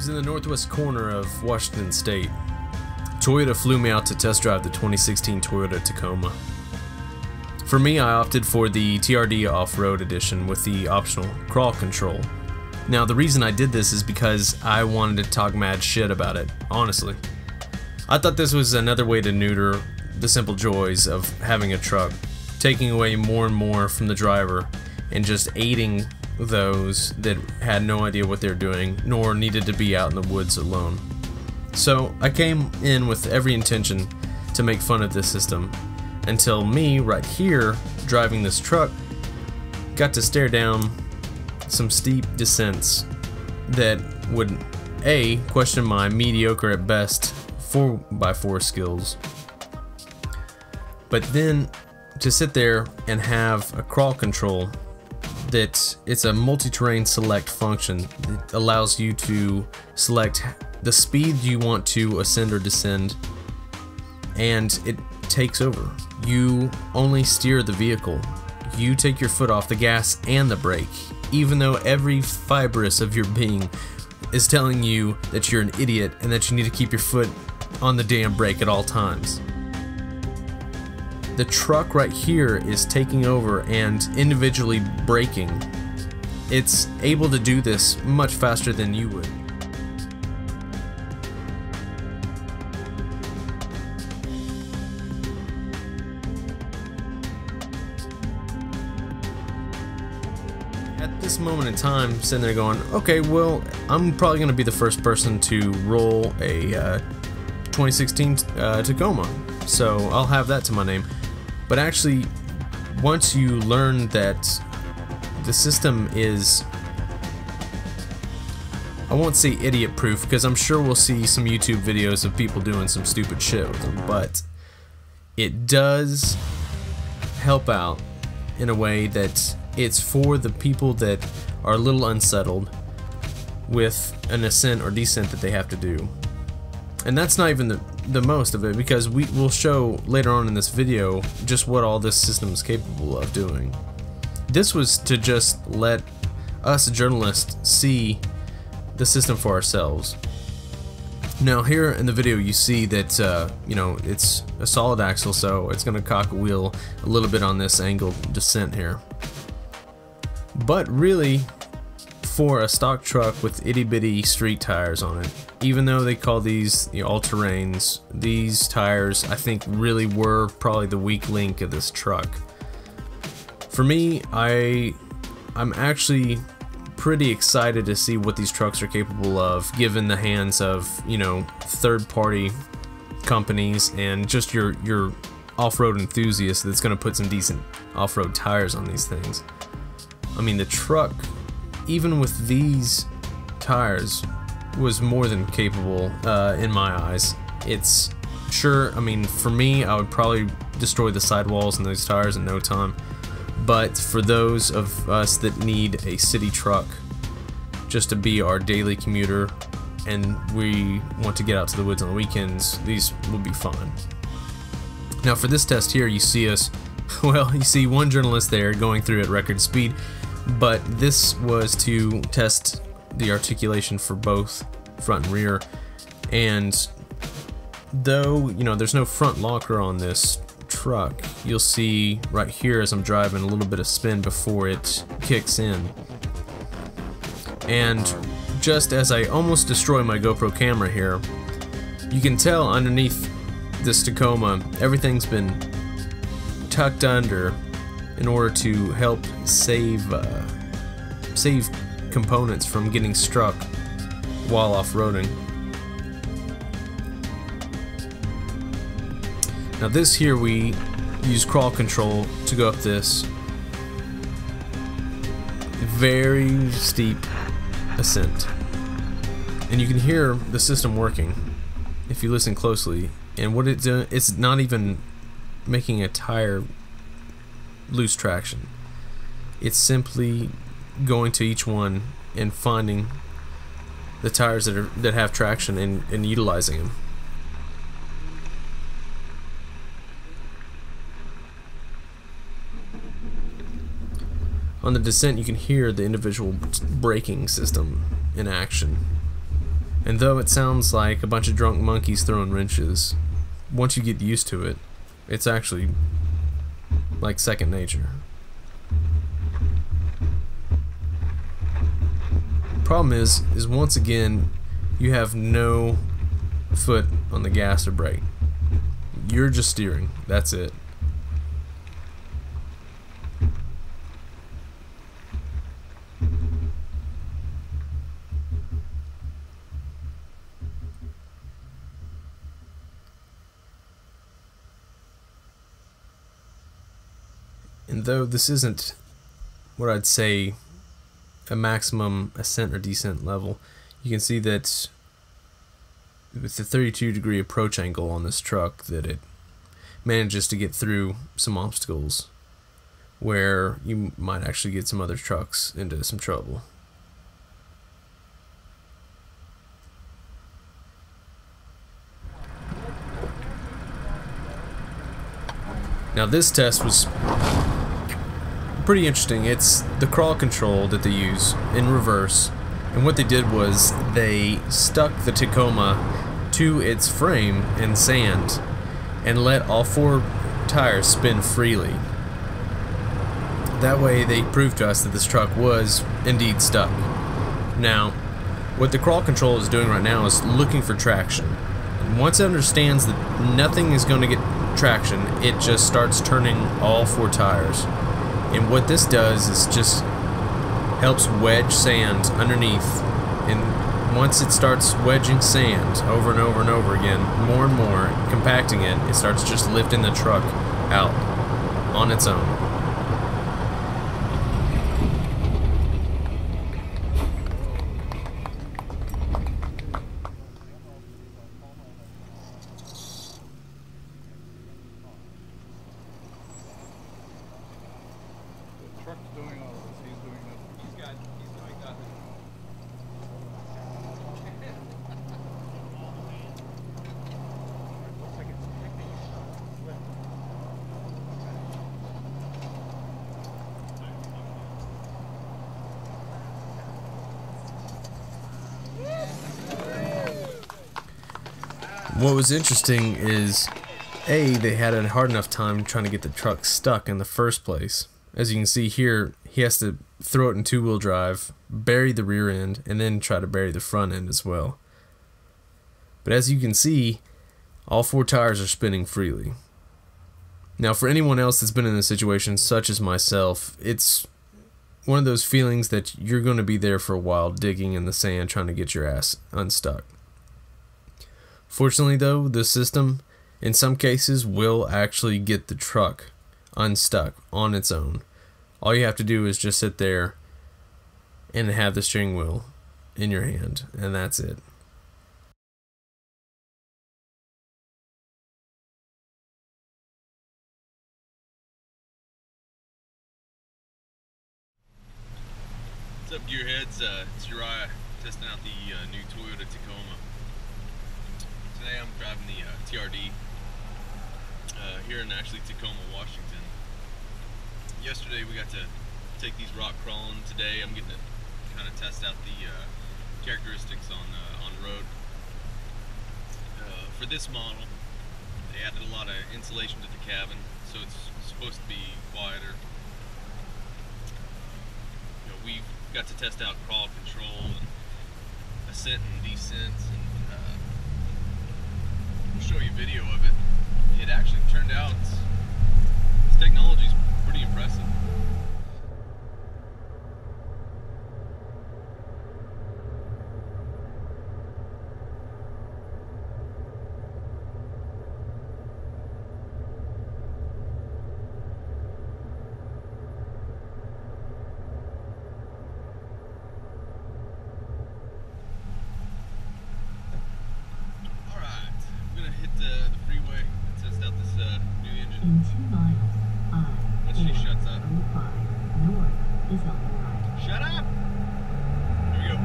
was in the northwest corner of Washington State. Toyota flew me out to test drive the 2016 Toyota Tacoma. For me, I opted for the TRD Off-Road edition with the optional crawl control. Now, the reason I did this is because I wanted to talk mad shit about it, honestly. I thought this was another way to neuter the simple joys of having a truck, taking away more and more from the driver and just aiding those that had no idea what they were doing nor needed to be out in the woods alone. So I came in with every intention to make fun of this system until me right here driving this truck got to stare down some steep descents that would A, question my mediocre at best 4x4 skills, but then to sit there and have a crawl control that it's a multi-terrain select function that allows you to select the speed you want to ascend or descend, and it takes over. You only steer the vehicle. You take your foot off the gas and the brake, even though every fibrous of your being is telling you that you're an idiot and that you need to keep your foot on the damn brake at all times. The truck right here is taking over and individually braking. It's able to do this much faster than you would. At this moment in time, sitting there going, okay, well, I'm probably going to be the first person to roll a 2016 Tacoma, so I'll have that to my name. But actually, once you learn that the system is, I won't say idiot proof, because I'm sure we'll see some YouTube videos of people doing some stupid shit with them, but it does help out in a way that it's for the people that are a little unsettled with an ascent or descent that they have to do. And that's not even the most of it, because we'll show later on in this video just what all this system is capable of doing. This was to just let us journalists see the system for ourselves. Now here in the video you see that you know, it's a solid axle, so it's going to cock a wheel a little bit on this angled descent here. But really, for a stock truck with itty-bitty street tires on it, even though they call these all-terrains, these tires I think really were probably the weak link of this truck. For me, I'm actually pretty excited to see what these trucks are capable of, given the hands of, you know, third-party companies and just your off-road enthusiast that's going to put some decent off-road tires on these things. I mean, the truck, even with these tires, was more than capable in my eyes. It's sure, I mean, for me, I would probably destroy the sidewalls in those tires in no time, but for those of us that need a city truck just to be our daily commuter and we want to get out to the woods on the weekends, these will be fine. Now for this test here, you see us, well, you see one journalist there going through at record speed, but this was to test the articulation for both front and rear. And though, you know, there's no front locker on this truck, you'll see right here as I'm driving a little bit of spin before it kicks in. And just as I almost destroy my GoPro camera here, you can tell underneath this Tacoma everything's been tucked under in order to help save components from getting struck while off-roading. Now this here, we use crawl control to go up this very steep ascent, and you can hear the system working if you listen closely. And what it's not even making a tire lose traction. It's simply going to each one and finding the tires that have traction and utilizing them. On the descent, you can hear the individual braking system in action. And though it sounds like a bunch of drunk monkeys throwing wrenches, once you get used to it, it's actually like second nature. Problem is once again, you have no foot on the gas or brake. You're just steering. That's it. And though this isn't what I'd say a maximum ascent or descent level, you can see that with the 32-degree approach angle on this truck that it manages to get through some obstacles where you might actually get some other trucks into some trouble. Now this test was pretty interesting. It's the crawl control that they use in reverse, and what they did was they stuck the Tacoma to its frame in sand and let all 4 tires spin freely. That way they proved to us that this truck was indeed stuck. Now, what the crawl control is doing right now is looking for traction. And once it understands that nothing is going to get traction, it just starts turning all 4 tires. And what this does is just helps wedge sand underneath, and once it starts wedging sand over and over and over again, more and more, compacting it, it starts just lifting the truck out on its own. What was interesting is, A, they had a hard enough time trying to get the truck stuck in the first place. As you can see here, he has to throw it in 2-wheel drive, bury the rear end, and then try to bury the front end as well. But as you can see, all 4 tires are spinning freely. Now for anyone else that's been in a situation such as myself, it's one of those feelings that you're going to be there for a while digging in the sand trying to get your ass unstuck. Fortunately though, the system in some cases will actually get the truck unstuck on its own. All you have to do is just sit there and have the steering wheel in your hand, and that's it. What's up, Gearheads? It's Uriah testing out the new Toyota Tacoma. Today I'm driving the TRD here in actually Tacoma, Washington. Yesterday we got to take these rock crawling. Today I'm getting to kind of test out the characteristics on road. For this model, they added a lot of insulation to the cabin, so it's supposed to be quieter. We've got to test out crawl control and ascent and descent, and we'll show you video of it. It actually turned out this technology is pretty impressive. The freeway and test out this new engine. In 2 miles, Once she shuts up. 05 north is on the right. Shut up! Here we go.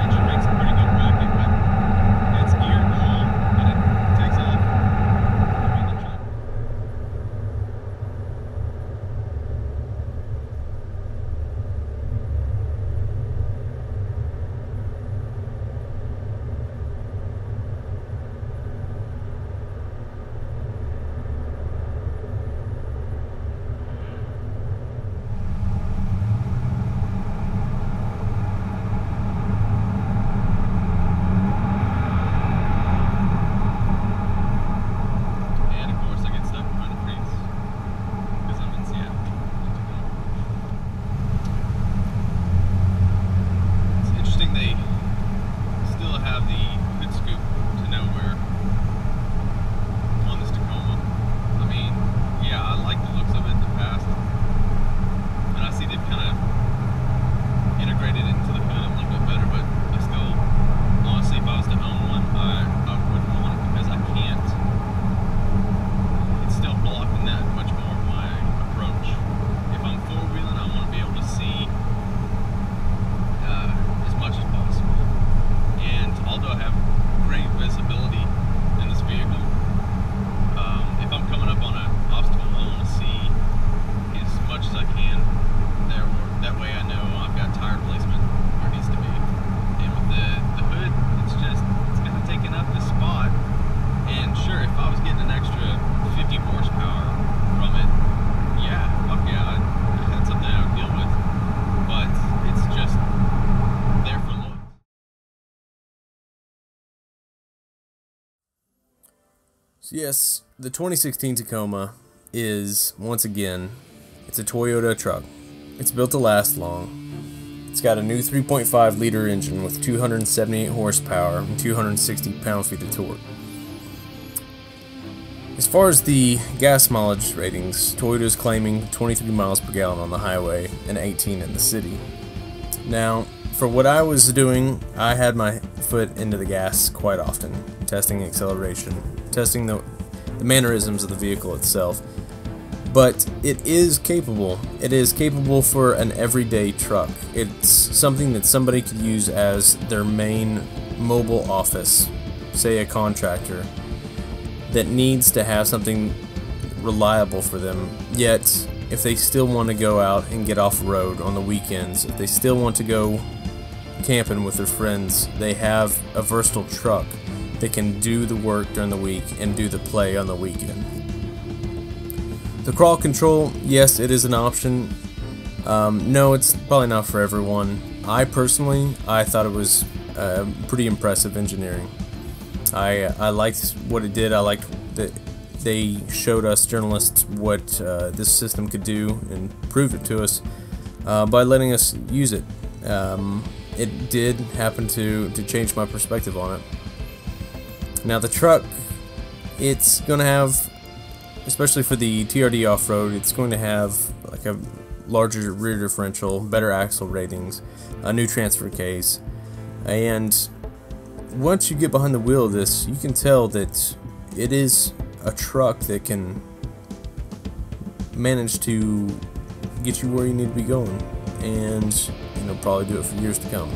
Engine makes a pretty good So yes, the 2016 Tacoma is, once again, it's a Toyota truck. It's built to last long. It's got a new 3.5 liter engine with 278 horsepower and 260 pound-feet of torque. As far as the gas mileage ratings, Toyota is claiming 23 miles per gallon on the highway and 18 in the city. Now, for what I was doing, I had my foot into the gas quite often, testing acceleration, testing the mannerisms of the vehicle itself. But it is capable. It is capable for an everyday truck. It's something that somebody could use as their main mobile office, say a contractor, that needs to have something reliable for them. Yet, if they still want to go out and get off-road on the weekends, if they still want to go camping with their friends, they have a versatile truck that can do the work during the week and do the play on the weekend. The crawl control, yes, it is an option. No, it's probably not for everyone. I thought it was pretty impressive engineering. I liked what it did. I liked that they showed us journalists what this system could do and proved it to us by letting us use it. It did happen to change my perspective on it. Now the truck, it's going to have, especially for the TRD Off-Road, it's going to have like a larger rear differential, better axle ratings, a new transfer case, and once you get behind the wheel of this, you can tell that it is a truck that can manage to get you where you need to be going, and it'll probably do it for years to come.